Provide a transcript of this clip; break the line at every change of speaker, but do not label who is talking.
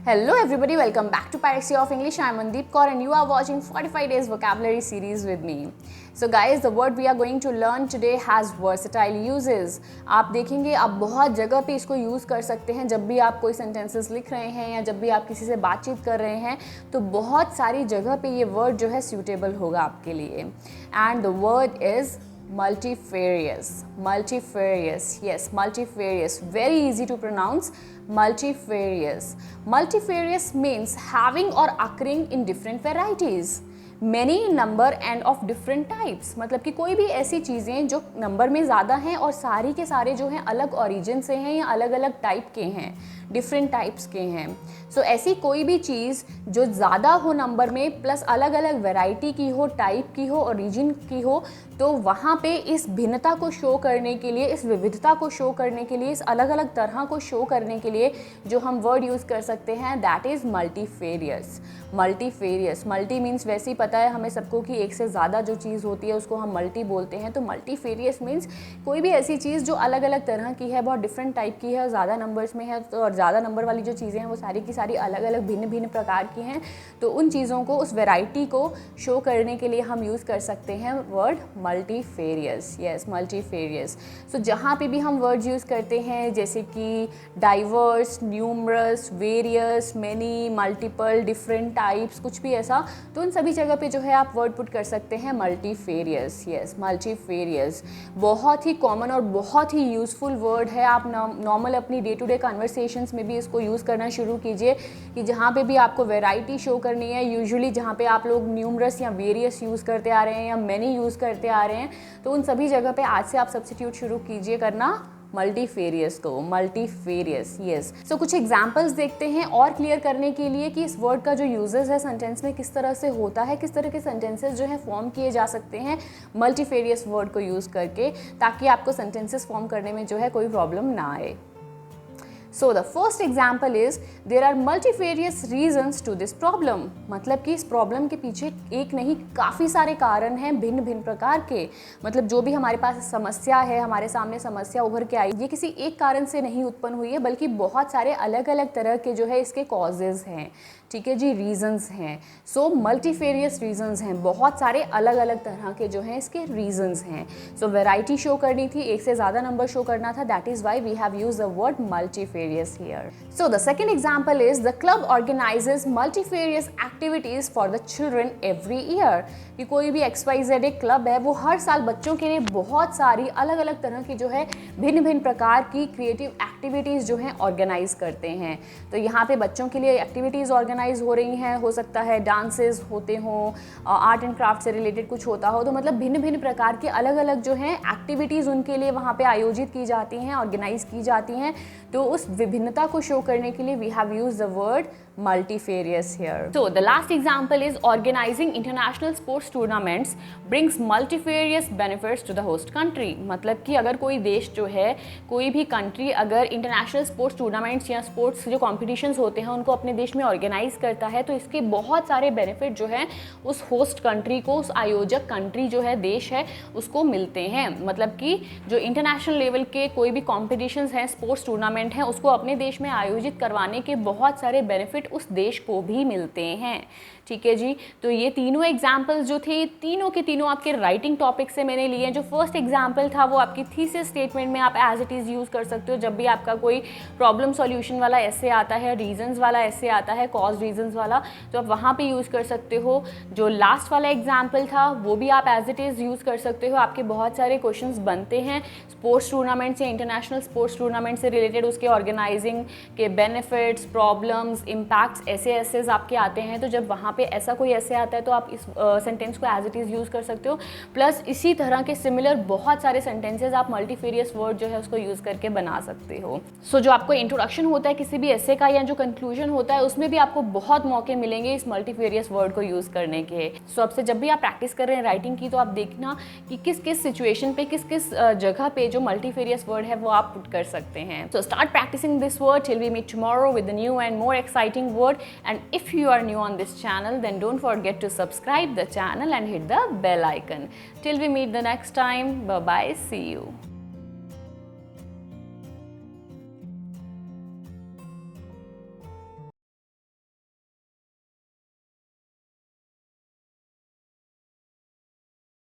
Hello everybody, welcome back to Piracy of English. I am Mandeep Kaur and you are watching 45 days vocabulary series with me. So guys, the word we are going to learn today has versatile uses. आप देखेंगे आप बहुत जगह पे इसको use कर सकते हैं जब भी आप कोई सेंटेंसेस लिख रहे हैं या जब भी आप किसी से बातचीत कर रहे हैं, तो बहुत सारी जगह पे ये वर्ड जो है सूटेबल होगा आपके लिए. And the word is multifarious. Multifarious, yes, multifarious, very easy to pronounce. Multifarious. Multifarious means having or occurring in different varieties, many in number and of different types. मतलब कि कोई भी ऐसी चीज़ें जो नंबर में ज़्यादा हैं और सारी के सारे जो हैं अलग ओरिजिन से हैं या अलग अलग टाइप के हैं, डिफरेंट टाइप्स के हैं. सो ऐसी कोई भी चीज़ जो ज़्यादा हो नंबर में प्लस अलग अलग वैरायटी की हो, टाइप की हो, ओरिजिन की हो, तो वहाँ पे इस भिन्नता को शो करने के लिए, इस विविधता को शो करने के लिए, इस अलग अलग तरह को शो करने के लिए जो हम वर्ड यूज़ कर सकते हैं, that is multifarious. Multifarious, multi means वैसे ही पता है हमें सबको कि एक से ज़्यादा जो चीज़ होती है उसको हम मल्टी बोलते हैं. तो मल्टीफेरियस मीन्स कोई भी ऐसी चीज़ जो अलग अलग तरह की है, बहुत डिफरेंट टाइप की है, ज़्यादा नंबर्स में है, तो और ज़्यादा नंबर वाली जो चीज़ें हैं वो सारी की सारी अलग अलग भिन्न भिन्न प्रकार की हैं. तो उन चीज़ों को, उस वैरायटी को शो करने के लिए हम यूज़ कर सकते हैं word multifarious. Yes, multifarious. So जहाँ पे भी हम वर्ड्स यूज़ करते हैं जैसे कि diverse, numerous, various, many, multiple, different types, कुछ भी ऐसा, तो उन सभी जगह पे जो है आप वर्ड पुट कर सकते हैं मल्टीफेरियस. यस, मल्टीफेरियस बहुत ही कॉमन और बहुत ही यूज़फुल वर्ड है. आप नॉर्मल अपनी डे टू डे कन्वर्सेशंस में भी इसको यूज़ करना शुरू कीजिए कि जहाँ पे भी आपको वैरायटी शो करनी है, यूजुअली जहाँ पे आप लोग न्यूमरस या वेरियस यूज़ करते आ रहे हैं या मैनी यूज़ करते आ रहे हैं, तो उन सभी जगह पे आज से आप सब्स्टिट्यूट शुरू कीजिए करना मल्टीफेरियस को. Multifarious, yes. सो कुछ एग्जांपल्स देखते हैं और क्लियर करने के लिए कि इस वर्ड का जो यूजेस है सेंटेंस में किस तरह से होता है, किस तरह के सेंटेंसेस जो है फॉर्म किए जा सकते हैं मल्टीफेरियस वर्ड को यूज़ करके, ताकि आपको सेंटेंसेस फॉर्म करने में जो है कोई प्रॉब्लम ना आए. So the first example is there are multifarious reasons to this problem. मतलब कि इस प्रॉब्लम के पीछे एक नहीं काफ़ी सारे कारण हैं भिन्न भिन्न प्रकार के. मतलब जो भी हमारे पास समस्या है, हमारे सामने समस्या उभर के आई, ये किसी एक कारण से नहीं उत्पन्न हुई है, बल्कि बहुत सारे अलग अलग तरह के जो है इसके कॉजेज़ हैं. ठीक है जी, रीजंस हैं. सो मल्टीफेरियस रीजंस हैं, बहुत सारे अलग अलग तरह के जो हैं इसके रीजंस हैं. सो वैरायटी शो करनी थी, एक से ज़्यादा नंबर शो करना था, that is why we have used the word multifarious here. So the second example is the club organizes multifarious activities for the children every year. कि कोई भी XYZ एक क्लब है, वो हर साल बच्चों के लिए बहुत सारी अलग अलग तरह की जो है भिन्न भिन्न प्रकार की क्रिएटिव एक्टिविटीज़ जो हैं ऑर्गेनाइज करते हैं. तो यहाँ पे बच्चों के लिए एक्टिविटीज़ ऑर्गेनाइज हो रही हैं, हो सकता है डांसेस होते हों, आर्ट एंड क्राफ्ट से रिलेटेड कुछ होता हो, तो मतलब भिन्न भिन्न प्रकार के अलग अलग जो हैं एक्टिविटीज़ उनके लिए वहाँ पे आयोजित की जाती हैं, ऑर्गेनाइज की जाती हैं. तो उस विभिन्नता को शो करने के लिए we have used the word multifarious here. So the last example is organizing international sports tournaments brings multifarious benefits to the host country. मतलब कि अगर कोई देश जो है, कोई भी कंट्री अगर इंटरनेशनल स्पोर्ट्स टूर्नामेंट्स या स्पोर्ट्स जो कॉम्पिटिशन्स होते हैं उनको अपने देश में ऑर्गेनाइज करता है, तो इसके बहुत सारे बेनिफिट जो है उस होस्ट कंट्री को, उस आयोजक कंट्री जो है, देश है, उसको मिलते हैं. मतलब कि जो इंटरनेशनल लेवल के कोई भी कॉम्पिटिशन्स हैं, स्पोर्ट्स टूर्नामेंट हैं, उसको अपने देश में आयोजित करवाने के बहुत सारे बेनिफिट उस देश को भी मिलते हैं. ठीक है जी. तो ये तीनों एग्जाम्पल्स जो थे, तीनों के तीनों आपके राइटिंग टॉपिक से मैंने लिए हैं. जो फर्स्ट एग्जाम्पल था वो आपकी थीसिस स्टेटमेंट में आप एज इट इज़ यूज़ कर सकते हो जब भी आपका कोई प्रॉब्लम सॉल्यूशन वाला ऐसे आता है, रीजंस वाला ऐसे आता है, कॉज रीजंस वाला, तो आप वहाँ पे यूज़ कर सकते हो. जो लास्ट वाला एग्जाम्पल था वो भी आप एज इट इज़ यूज़ कर सकते हो. आपके बहुत सारे क्वेश्चंस बनते हैं स्पोर्ट्स टूर्नामेंट से, इंटरनेशनल स्पोर्ट्स टूर्नामेंट से रिलेटेड, उसके ऑर्गेनाइजिंग के बेनिफिट्स, प्रॉब्लम्स, इम्पैक्ट्स ऐसे ऐसे आपके आते हैं. तो जब वहाँ पे ऐसा कोई ऐसे आता है तो आप इस सेंटेंस को एज इट इज़ यूज़ कर सकते हो. प्लस इसी तरह के सिमिलर बहुत सारे सेंटेंसेस आप मल्टीफेरियस वर्ड जो है उसको यूज़ करके बना सकते हो. सो जो आपको इंट्रोडक्शन होता है किसी भी ऐसे का या जो कंक्लूजन होता है, उसमें भी आपको बहुत मौके मिलेंगे इस मल्टीफेरियस वर्ड को यूज़ करने के. सो अब से जब भी आप प्रैक्टिस कर रहे हैं राइटिंग की, तो आप देखना कि किस किस सिचुएशन पे, किस किस जगह पे जो मल्टीफेरियस वर्ड है वो आप पुट कर सकते हैं. So start practising this word till we meet tomorrow with a new and more exciting word. And if you are new on this channel, then don't forget to subscribe the channel and hit the bell icon. Till we meet the next time, bye bye, see you.